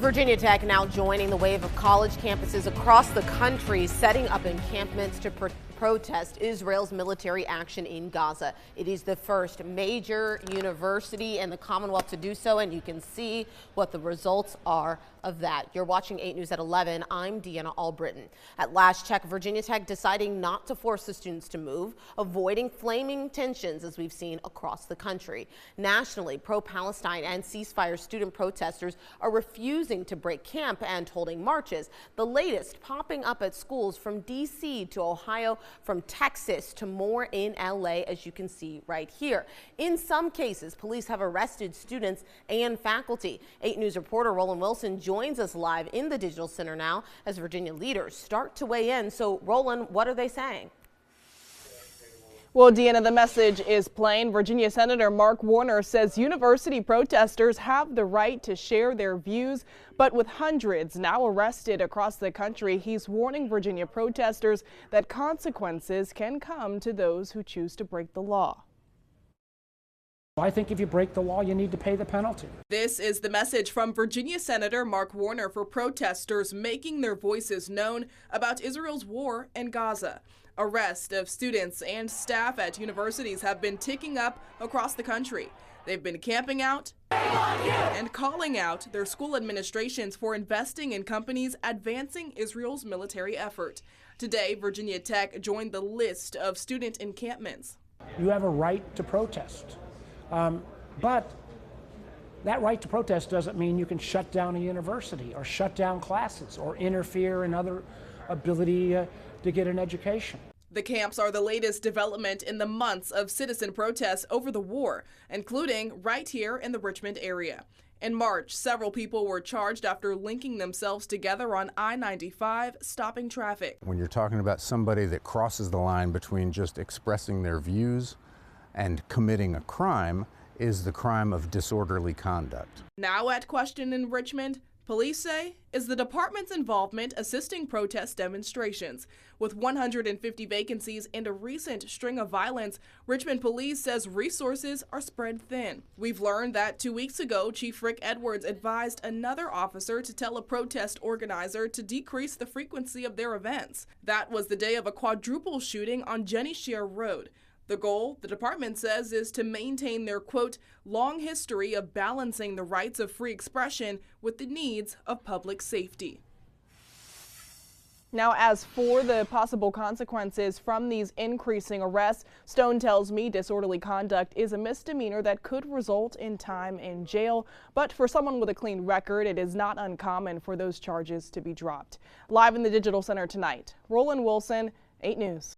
Virginia Tech now joining the wave of college campuses across the country setting up encampments to protest Israel's military action in Gaza. It is the first major university in the Commonwealth to do so, and you can see what the results are of that. You're watching 8 News at 11. I'm Deanna Albritton. At last check, Virginia Tech deciding not to force the students to move, avoiding flaming tensions as we've seen across the country. Nationally, pro-Palestine and ceasefire student protesters are refusing to break camp and holding marches. The latest popping up at schools from D.C. to Ohio, from Texas to more in L.A., as you can see right here. In some cases, police have arrested students and faculty. 8 News reporter Roland Wilson joins us live in the Digital Center now as Virginia leaders start to weigh in. So, Roland, what are they saying? Well, Deanna, the message is plain. Virginia Senator Mark Warner says university protesters have the right to share their views, but with hundreds now arrested across the country, he's warning Virginia protesters that consequences can come to those who choose to break the law. I think if you break the law, you need to pay the penalty. This is the message from Virginia Senator Mark Warner for protesters making their voices known about Israel's war in Gaza. Arrests of students and staff at universities have been ticking up across the country. They've been camping out and calling out their school administrations for investing in companies advancing Israel's military effort. Today, Virginia Tech joined the list of student encampments. You have a right to protest, but that right to protest doesn't mean you can shut down a university or shut down classes or interfere in other ability to get an education. The camps are the latest development in the months of citizen protests over the war, including right here in the Richmond area. In March, several people were charged after linking themselves together on I-95, stopping traffic. When you're talking about somebody that crosses the line between just expressing their views and committing a crime, is the crime of disorderly conduct. Now at question in Richmond, police say, is the department's involvement assisting protest demonstrations. With 150 vacancies and a recent string of violence, Richmond police says resources are spread thin. We've learned that 2 weeks ago, Chief Rick Edwards advised another officer to tell a protest organizer to decrease the frequency of their events. That was the day of a quadruple shooting on Jenny Shear Road. The goal, the department says, is to maintain their, quote, long history of balancing the rights of free expression with the needs of public safety. Now, as for the possible consequences from these increasing arrests, Stone tells me disorderly conduct is a misdemeanor that could result in time in jail. But for someone with a clean record, it is not uncommon for those charges to be dropped. Live in the Digital Center tonight, Roland Wilson, 8 News.